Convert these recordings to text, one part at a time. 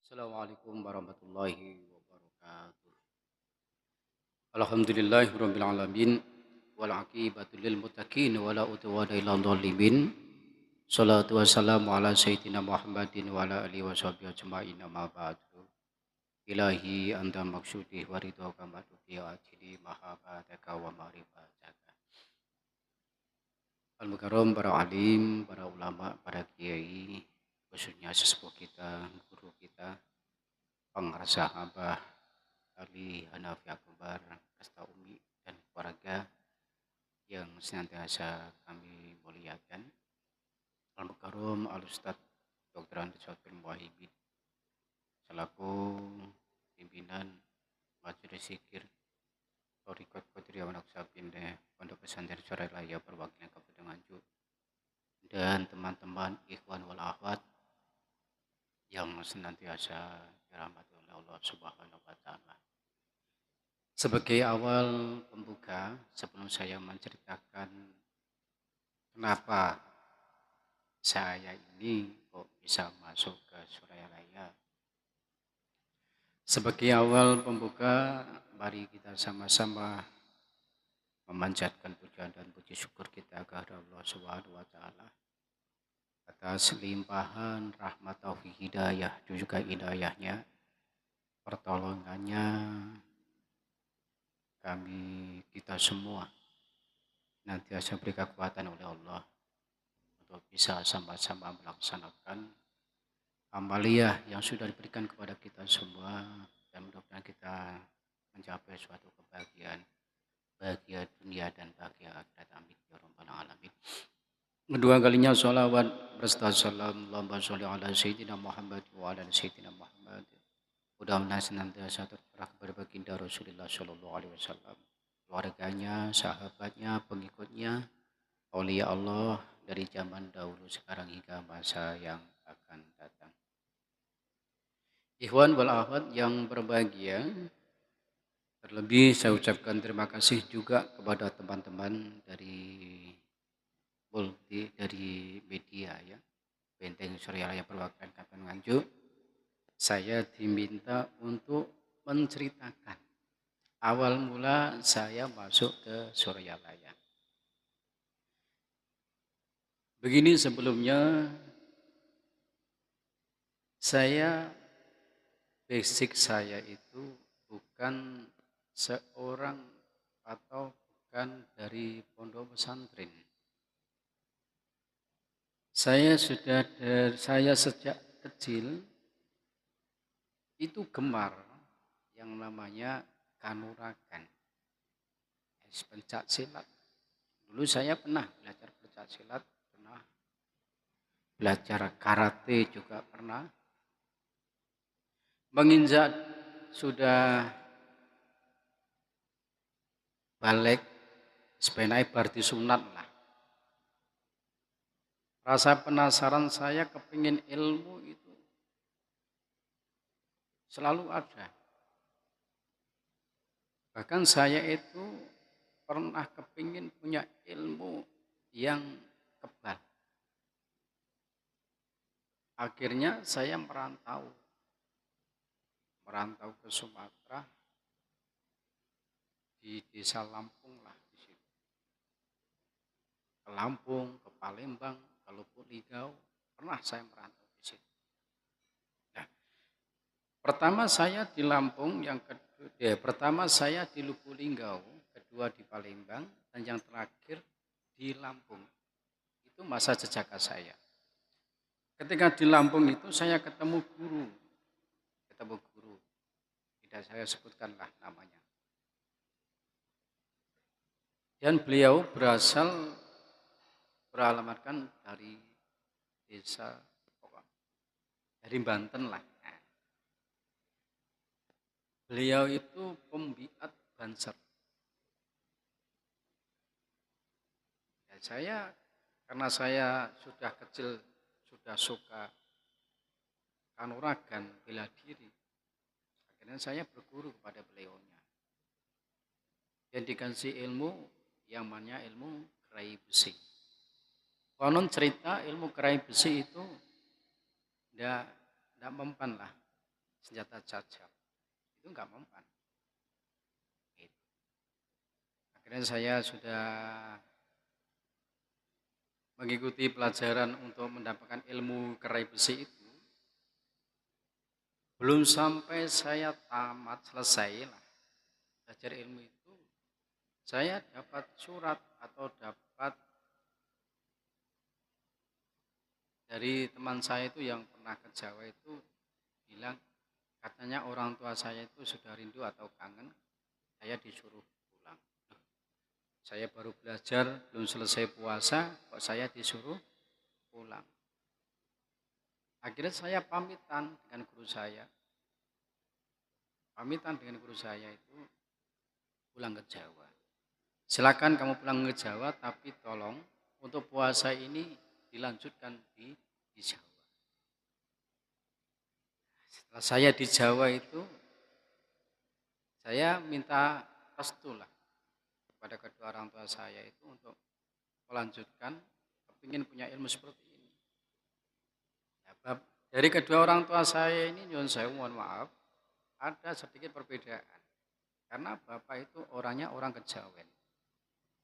Assalamualaikum warahmatullahi wabarakatuh. Alhamdulillahirabbil alamin wal aqibatu lil muttaqin wala udwana illal dzalimin. Shalatu wassalamu ala sayyidina Muhammadin wa ala alihi washabihi ajmain amma ba'du. Ilahi anta maksudi wa ridhoka madubi ajli mahabbataka wa ma'rifataka. Al-mukarram para alim, para ulama, para kiai, khususnya sesepuh kita, guru kita, pengarsa abah, Ali Hanafi Akbar, Kasta Umi, dan keluarga yang senantiasa kami muliakan. Al-Mukarram Al-Ustadz Dr. Andes Fatul Muwahhibin selaku pimpinan Majelis Zikir Thariqat Qadiriyah Naqsabandiyah Pondok Pesantren Suralaya perwakilan Kabupaten Nganjuk dan teman-teman ikhwan wal akhwat yang senantiasa dirahmati oleh Allah Subhanahu wa taala. Sebagai awal pembuka, sebelum saya menceritakan kenapa saya ini kok bisa masuk ke Suralaya. Sebagai awal pembuka, mari kita sama-sama memanjatkan pujian dan puji syukur kita kepada Allah Subhanahu wa taala atas limpahan rahmat taufik hidayah dan juga hidayahnya, pertolongannya kita semua nanti saya beri kekuatan oleh Allah untuk bisa sama-sama melaksanakan amaliyah yang sudah diberikan kepada kita semua dan mudah-mudahan kita mencapai suatu kebahagiaan, bahagia dunia dan bahagia akhirat. Amin ya rabbal alamin. Kedua kalinya sholawat berserta salam Allahumma sholli ala sayyidina Muhammad wa ala sayyidina Muhammad. Mudah-mudahan senantiasa tercurah kepada baginda Rasulullah Shallallahu Alaihi Wasallam, keluarganya, sahabatnya, pengikutnya, aulia Allah dari zaman dahulu sekarang hingga masa yang akan datang. Ikhwan wal akhwat yang berbahagia, terlebih saya ucapkan terima kasih juga kepada teman-teman dari media ya, Benteng Suralaya perwakilan Kabupaten Nganjuk. Saya diminta untuk menceritakan awal mula saya masuk ke Suralaya. Begini sebelumnya, basic saya itu bukan seorang atau bukan dari pondok pesantren. Saya sejak kecil itu gemar yang namanya kanuragan, pencak silat. Dulu saya pernah belajar pencak silat, pernah belajar karate juga pernah. Menginjak sudah balik, sebenarnya berarti sunat lah. Rasa penasaran saya kepingin ilmu itu selalu ada. Bahkan saya itu pernah kepingin punya ilmu yang kebal. Akhirnya saya merantau ke Sumatera, di desa Lampung lah di situ. Ke Lampung, ke Palembang, ke Lubuk Linggau, pernah saya merantau di situ. Nah, pertama saya di Lampung, pertama saya di Lubuk Linggau, kedua di Palembang, dan yang terakhir di Lampung. Itu masa jejak saya. Ketika di Lampung itu saya ketemu guru. Tidak saya sebutkanlah namanya. Dan beliau beralamatkan dari desa, dari Banten lah. Nah, beliau itu pembiat Banser. Ya, karena saya sudah kecil sudah suka kanuragan, bela diri. Akhirnya saya berguru kepada beliaunya. Yang dikasih ilmu yang namanya ilmu gerai besi. Konon cerita ilmu gerai besi itu tidak mempan lah senjata tajam. Itu nggak mempan. Gitu. Akhirnya saya sudah mengikuti pelajaran untuk mendapatkan ilmu kerai besi itu. Belum sampai saya tamat selesai lah belajar ilmu itu, saya dapat surat atau dapat dari teman saya itu yang pernah ke Jawa itu bilang, katanya orang tua saya itu sudah rindu atau kangen, saya disuruh pulang. Saya baru belajar, belum selesai puasa, kok saya disuruh pulang. Akhirnya saya pamitan dengan guru saya. Pamitan dengan guru saya itu pulang ke Jawa. Silakan kamu pulang ke Jawa, tapi tolong untuk puasa ini dilanjutkan di Jawa. Setelah saya di Jawa itu, saya minta restu lah kepada kedua orang tua saya itu untuk melanjutkan, ingin punya ilmu seperti ini. Ya, dari kedua orang tua saya ini, nyuwun sewu, mohon maaf, ada sedikit perbedaan. Karena bapak itu orangnya orang Kejawen.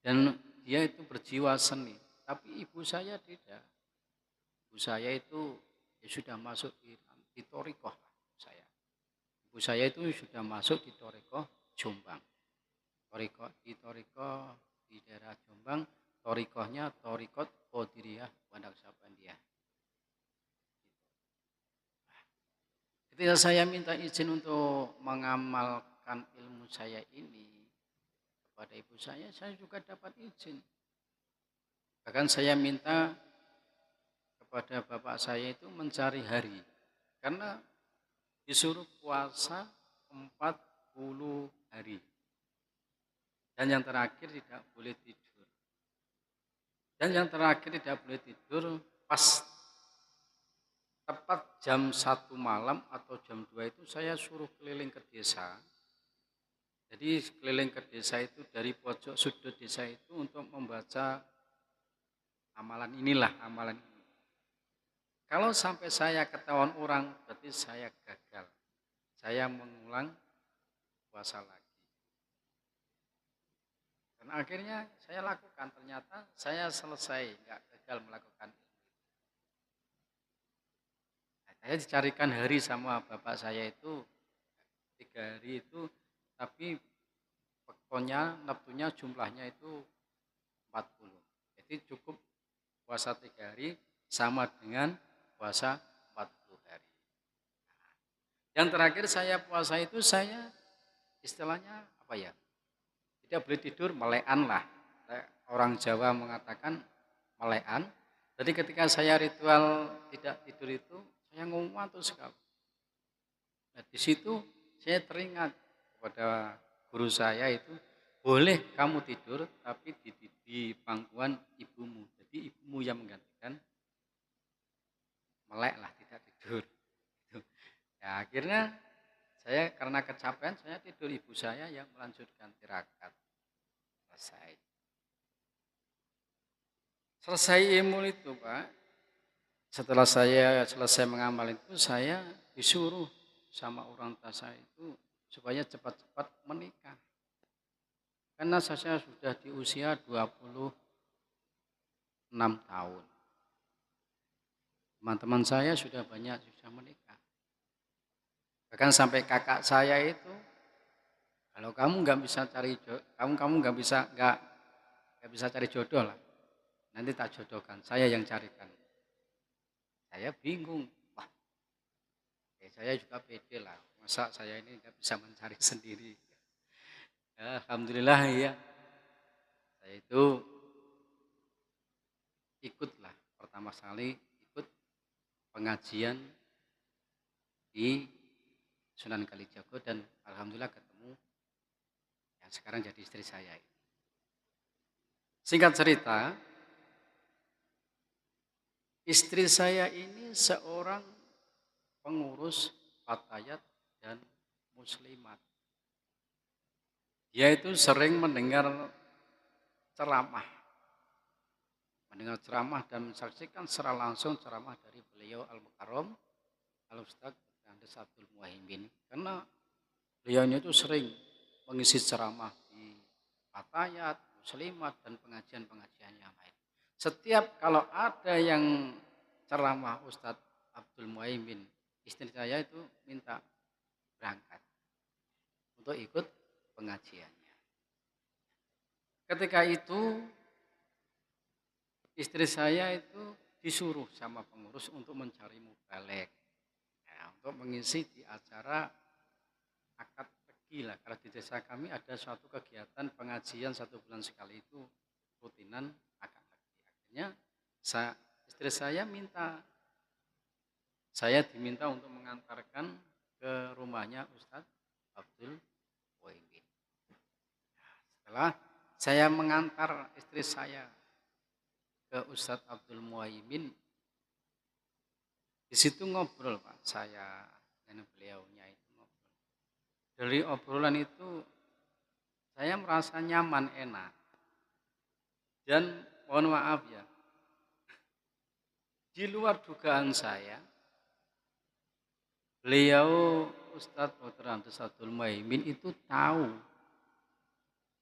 Dan dia itu berjiwa seni. Tapi ibu saya tidak. Ibu saya itu ya sudah masuk di Torikoh saya. Ibu saya itu sudah masuk di Torikoh Jombang. Torikoh di daerah Jombang, Torikohnya Torikot Qadiriyah Wanaksabandiyah. Ketika saya minta izin untuk mengamalkan ilmu saya ini kepada ibu saya juga dapat izin. Bahkan saya minta kepada bapak saya itu mencari hari. Karena disuruh puasa 40 hari. Dan yang terakhir tidak boleh tidur. Dan yang terakhir tidak boleh tidur pas tepat jam 1 malam atau jam 2 itu saya suruh keliling ke desa. Jadi keliling ke desa itu dari pojok sudut desa itu untuk membaca amalan inilah, amalan ini. Kalau sampai saya ketahuan orang, berarti saya gagal. Saya mengulang puasa lagi. Dan akhirnya saya lakukan, ternyata saya selesai, nggak gagal melakukan itu. Nah, saya dicarikan hari sama bapak saya itu 3 hari itu, tapi pokoknya neptunya jumlahnya itu 40. Jadi cukup puasa 3 hari sama dengan puasa 40 hari. Yang terakhir saya puasa itu saya istilahnya apa ya? Tidak boleh tidur, melekan lah. Orang Jawa mengatakan melekan. Jadi ketika saya ritual tidak tidur itu, saya ngantuk sekali. Nah, di situ saya teringat kepada guru saya itu, boleh kamu tidur tapi di pangkuan ibumu. Jadi ibumu yang menggantikan, melek lah, tidak tidur. Ya, akhirnya saya karena kecapean saya tidur, ibu saya yang melanjutkan tirakat. Selesai ilmu itu Pak, setelah saya selesai mengamal itu, saya disuruh sama orang tua saya itu supaya cepat-cepat menikah. Karena saya sudah di usia 26 tahun. Teman-teman saya sudah banyak sudah menikah. Bahkan sampai kakak saya itu, kalau kamu nggak bisa cari kamu nggak bisa cari jodoh lah, nanti tak jodohkan, saya yang carikan. Saya bingung, wah, saya juga pede lah, masa saya ini nggak bisa mencari sendiri. Ya, alhamdulillah ya, saya itu ikutlah pertama kali ikut pengajian di Sunan Kalijaga dan alhamdulillah ketemu yang sekarang jadi istri saya. Singkat cerita, istri saya ini seorang pengurus fatayat dan muslimat. Dia itu sering mendengar ceramah dan menyaksikan secara langsung ceramah dari beliau Al-Mukarram Al-Ustadz Andes Abdul Muhaimin karena beliaunya itu sering mengisi ceramah di Fatayat, Muslimat dan pengajian-pengajian yang lain. Setiap kalau ada yang ceramah Ustadz Abdul Muhaimin, istri saya itu minta berangkat untuk ikut pengajiannya. Ketika itu istri saya itu disuruh sama pengurus untuk mencari mubalek, ya, untuk mengisi di acara akad pegi lah. Kalau di desa kami ada suatu kegiatan pengajian 1 bulan sekali itu rutinan akad pegi. Akhirnya istri saya diminta untuk mengantarkan ke rumahnya Ustadz Abdul Muhaimin. Setelah saya mengantar istri saya ke Ustadz Abdul Muhaimin, di situ ngobrol Pak, saya dan beliaunya itu ngobrol. Dari obrolan itu saya merasa nyaman, enak. Dan mohon maaf ya, di luar dugaan saya, beliau Ustadz Dr. Andes Abdul Muhaimin itu tahu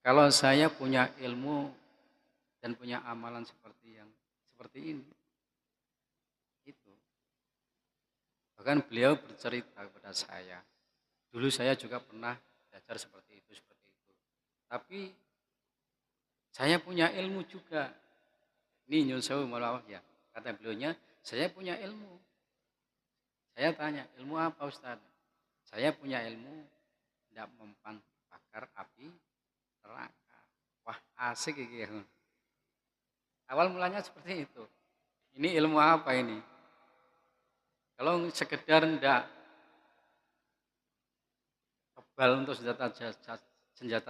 kalau saya punya ilmu dan punya amalan seperti ini. Itu. Bahkan beliau bercerita kepada saya, dulu saya juga pernah belajar seperti itu. Tapi saya punya ilmu juga. Ini nyusul maaf ya, kata beliaunya, saya punya ilmu. Saya tanya, ilmu apa Ustaz? Saya punya ilmu tidak mempan bakar api neraka. Wah asik ya. Awal mulanya seperti itu. Ini ilmu apa ini? Kalau sekedar tidak kebal untuk senjata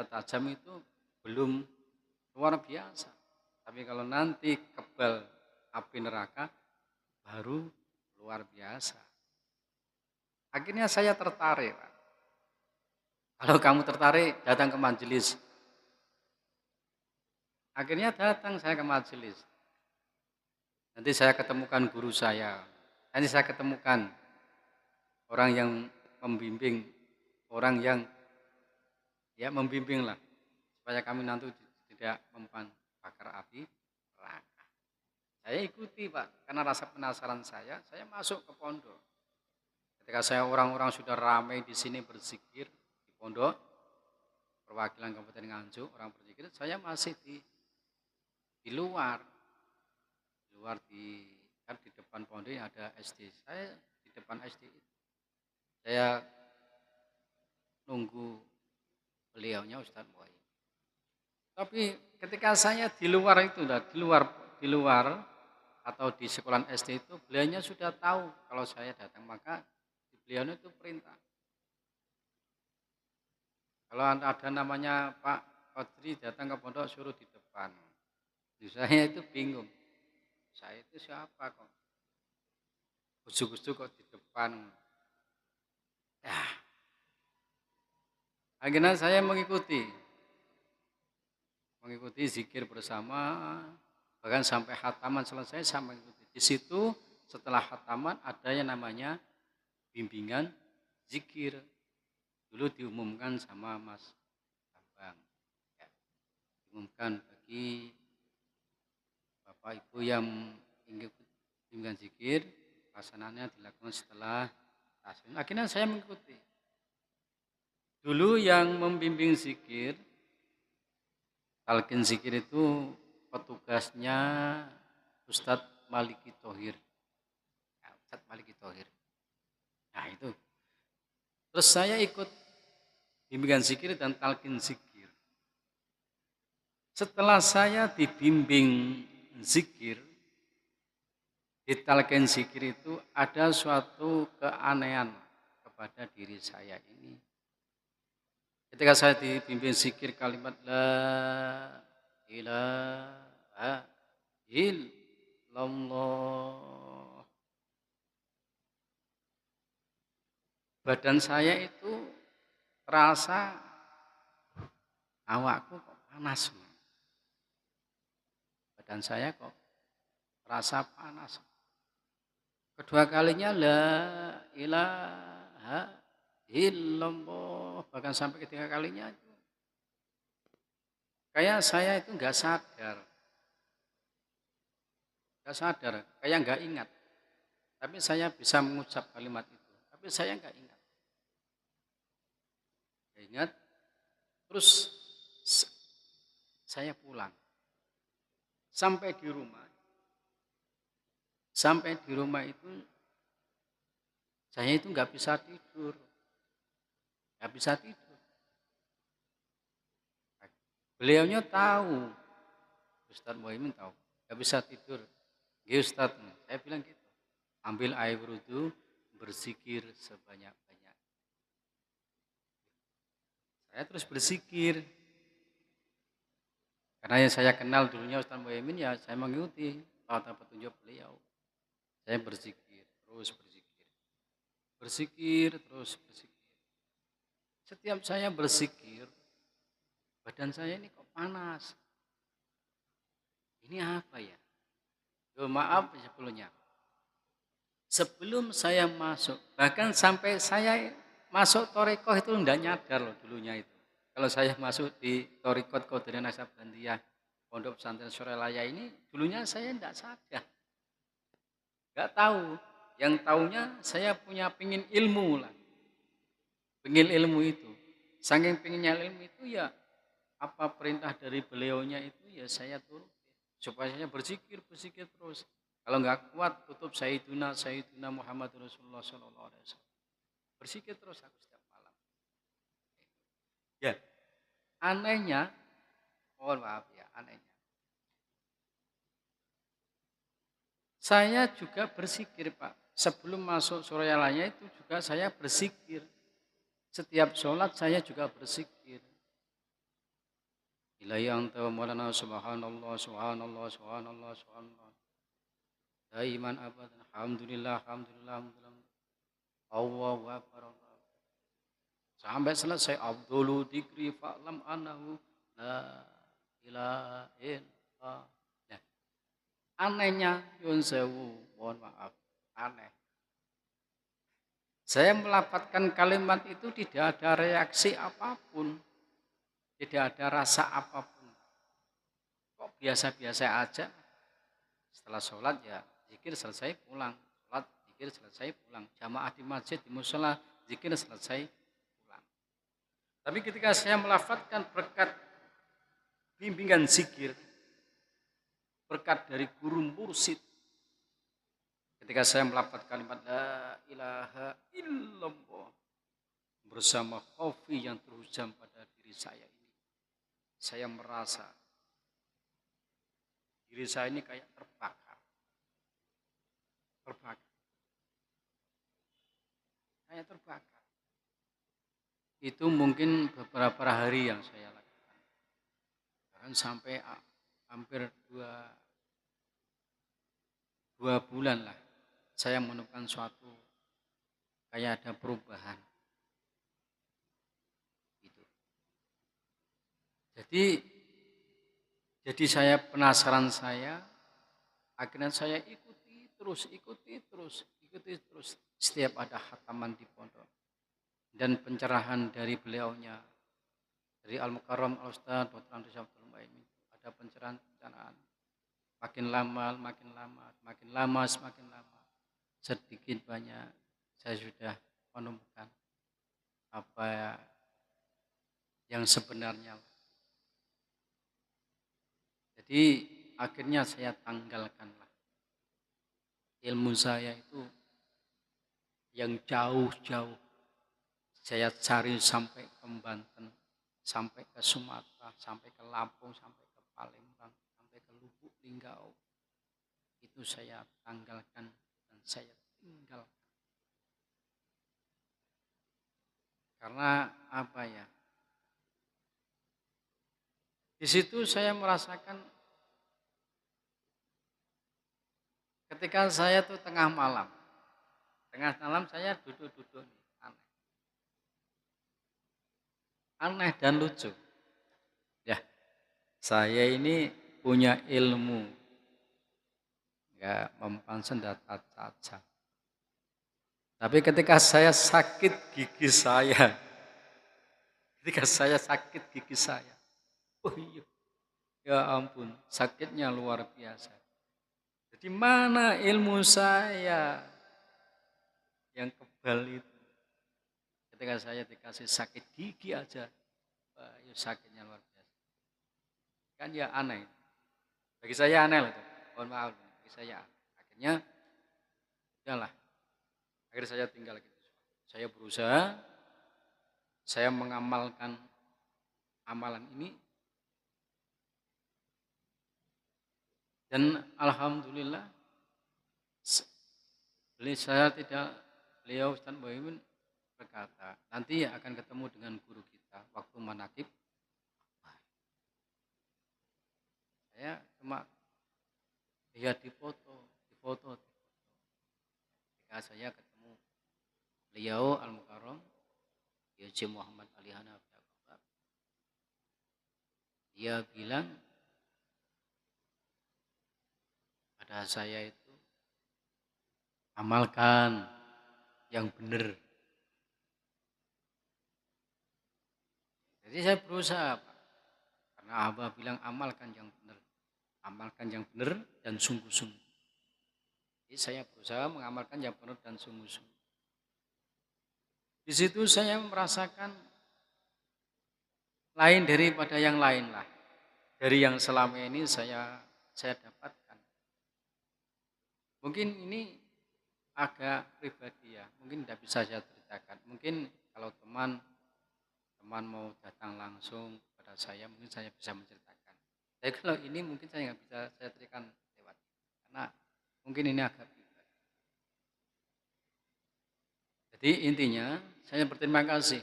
tajam itu belum luar biasa. Tapi kalau nanti kebal api neraka baru luar biasa. Akhirnya saya tertarik, Pak. Kalau kamu tertarik, datang ke majelis. Akhirnya datang saya ke majelis. Nanti saya ketemukan guru saya. Nanti saya ketemukan orang yang membimbing, orang yang ya membimbing lah. Supaya kami nanti tidak mempan bakar api neraka. Saya ikuti Pak, karena rasa penasaran saya masuk ke pondok. Ketika saya orang-orang sudah ramai di sini berzikir di pondok, perwakilan Kabupaten Nganjuk, orang berzikir, saya masih di luar kan di depan pondok ada SD. Saya di depan SD itu. Saya nunggu beliaunya Ustadz Muhaimin. Tapi ketika saya di luar atau di sekolah SD itu, beliaunya sudah tahu kalau saya datang, maka beliau itu perintah. Kalau ada namanya Pak Kodri datang ke pondok suruh di depan. Saya itu bingung. Saya itu siapa kok? Ujuk-ujuk kok di depan. Ya. Akhirnya saya mengikuti zikir bersama, bahkan sampai khataman selesai saya mengikuti. Di situ setelah khataman ada yang namanya bimbingan zikir. Dulu diumumkan sama Mas Bambang. Ya. Diumumkan bagi Bapak Ibu yang ingin bimbingan zikir, pelaksanaannya dilakukan setelah tasbih. Akhirnya saya mengikuti. Dulu yang membimbing zikir, talqin zikir itu petugasnya Ustadz Maliki Thohir. Ya, Ustadz Maliki Thohir. Nah itu. Terus saya ikut bimbingan zikir dan talqin zikir. Setelah saya dibimbing zikir, di talqin zikir itu ada suatu keanehan kepada diri saya ini. Ketika saya dibimbing zikir kalimat la ilaha illallah, badan saya itu terasa awakku kok panas. Badan saya kok terasa panas. Kedua kalinya la ilaha ilaha illallah. Bahkan sampai ketiga kalinya itu kayak saya itu nggak sadar, kayak nggak ingat. Tapi saya bisa mengucap kalimat itu. Tapi saya nggak ingat. Nggak ingat. Terus saya pulang. Sampai di rumah. Sampai di rumah itu saya itu nggak bisa tidur. Nggak bisa tidur. Beliaunya tahu. Ustadz Muhaimin tahu. Nggak bisa tidur. Ya Ustadz, saya bilang gitu. Ambil air wudhu, berzikir sebanyak-banyak. Saya terus berzikir. Karena yang saya kenal dulunya Ustadz Muhaimin, ya saya mengikuti tata petunjuk beliau. Saya berzikir, terus berzikir. Berzikir, terus berzikir. Setiap saya berzikir, badan saya ini kok panas. Ini apa ya? Maaf sebelumnya. Sebelum saya masuk, bahkan sampai saya masuk Torekoh itu enggak nyadar loh dulunya itu. Kalau saya masuk di Torikot Qadiriyah Naksabandiyah Pondok Pesantren Suralaya ini, dulunya saya enggak sadar. Enggak tahu. Yang taunya saya punya pingin ilmu lah. Pingin ilmu itu. Saking pinginnya ilmu itu ya apa perintah dari beliaunya itu ya saya turut. Supaya saya berzikir terus. Kalau nggak kuat, tutup Sayyiduna Muhammad Rasulullah Sallallahu Alaihi Wasallam. Berzikir terus aku setiap malam. Ya, anehnya, mohon maaf ya, anehnya. Saya juga berzikir Pak. Sebelum masuk Suralaya itu juga saya berzikir. Setiap sholat saya juga berzikir. Ilahi anta wa maulana subhanallah, subhanallah, subhanallah, subhanallah. Daiman abadan, alhamdulillah, alhamdulillah, alhamdulillah. Allahu Akbar. Sampai selesai Abdulu dikri fa'lam anahu la ilaha illallah. Nah, anehnya yun sewu, mohon maaf, aneh. Saya melafalkan kalimat itu tidak ada reaksi apapun, tidak ada rasa apapun. Kok biasa-biasa aja. Setelah sholat ya zikir selesai pulang, sholat zikir selesai pulang, jamaah di masjid di musola zikir selesai. Tapi ketika saya melafadzkan berkat bimbingan zikir, berkat dari guru mursyid, ketika saya melafadzkan kalimat la ilaha illallah bersama khaufi yang terhujam pada diri saya ini, saya merasa diri saya ini kayak terbakar, kayak terbakar. Itu mungkin beberapa hari yang saya lakukan. Bahkan sampai hampir dua bulan lah saya menemukan suatu kayak ada perubahan. Gitu. Jadi saya penasaran akhirnya saya ikuti terus setiap ada khataman di pondok. Dan pencerahan dari beliaunya, dari Al-Mukarram Al-Ustadz Dr. Andries Abdul Muhaimin, ada pencerahan makin lama, semakin lama, sedikit banyak saya sudah menemukan apa yang sebenarnya. Jadi akhirnya saya tanggalkanlah ilmu saya itu yang jauh-jauh. Saya cari sampai ke Banten, sampai ke Sumatera, sampai ke Lampung, sampai ke Palembang, sampai ke Lubuk Linggau. Itu saya tanggalkan dan saya tinggalkan. Karena apa ya? Di situ saya merasakan ketika saya tuh tengah malam saya duduk-duduk aneh dan lucu. Ya, saya ini punya ilmu, nggak mempan senjata caca. Tapi ketika saya sakit gigi saya, ketika saya sakit gigi saya, oh iya, ya ampun, sakitnya luar biasa. Jadi mana ilmu saya yang kebal itu? Ketika saya dikasih sakit gigi aja, wah, ya sakitnya luar biasa. Kan ya aneh. Bagi saya aneh loh itu. Mohon maaf, bagi saya aneh. Akhirnya, udahlah. Akhirnya saya tinggal gitu. Saya berusaha, saya mengamalkan amalan ini, dan alhamdulillah, beliau Ustaz Muhyiddin berkata, nanti akan ketemu dengan guru kita waktu manakib. Saya cuma lihat di foto, di foto. Ketika saya ketemu beliau Al-Mukarram, Haji Muhammad Ali Hanafi, dia bilang pada saya itu, amalkan yang benar. Jadi saya berusaha, Pak. Karena Abah bilang amalkan yang benar. Amalkan yang benar dan sungguh-sungguh. Jadi saya berusaha mengamalkan yang benar dan sungguh-sungguh. Di situ saya merasakan lain daripada yang lain lah. Dari yang selama ini saya dapatkan. Mungkin ini agak pribadi ya, mungkin tidak bisa saya ceritakan. Mungkin kalau teman mau datang langsung kepada saya, mungkin saya bisa menceritakan. Tapi kalau ini mungkin saya nggak bisa saya ceritakan lewat, karena mungkin ini agak pribadi. Jadi intinya saya berterima kasih.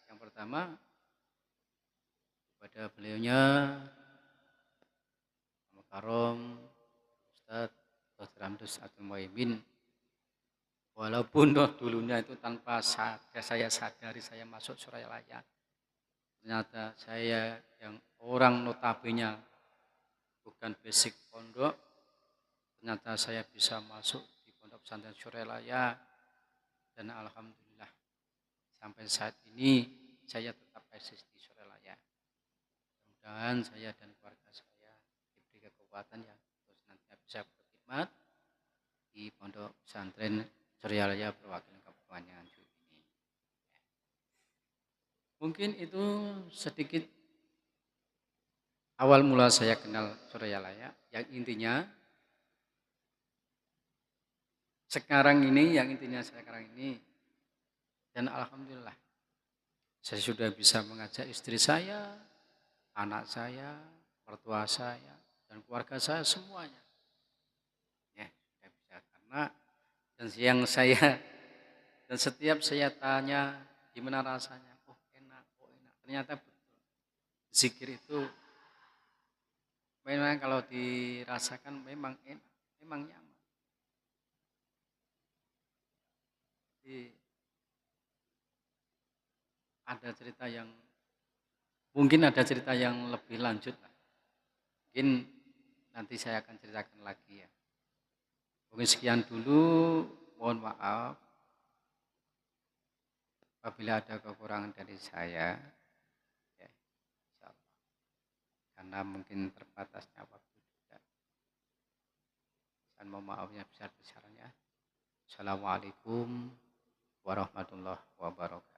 Yang pertama kepada beliaunya Mukarram Ustadz Dr. Hamdus Abdul Muhyiddin. Walaupun dulunya itu tanpa saya sadari saya masuk Suralaya. Ternyata saya yang orang notabene bukan basic pondok, ternyata saya bisa masuk di Pondok Pesantren Suralaya, dan alhamdulillah sampai saat ini saya tetap eksis di Suralaya. Mudah-mudahan saya dan keluarga saya diberi kekuatan yang terus nanti bisa berkhidmat di Pondok Pesantren Suralaya perwakilan Kabupaten Nganjuk ini. Mungkin itu sedikit awal mula saya kenal Suralaya, yang intinya sekarang ini, dan alhamdulillah saya sudah bisa mengajak istri saya, anak saya, mertua saya, dan keluarga saya semuanya. Ya, sudah bisa, karena dan setiap saya tanya gimana rasanya, oh enak, ternyata betul. Zikir itu memang kalau dirasakan memang enak, memang nyaman. Jadi mungkin ada cerita yang lebih lanjut. Mungkin nanti saya akan ceritakan lagi ya. Mungkin sekian dulu, mohon maaf apabila ada kekurangan dari saya. Ya, insyaallah. Karena mungkin terbatasnya waktu juga. Dan mohon maafnya besar-besarnya. Assalamualaikum warahmatullahi wabarakatuh.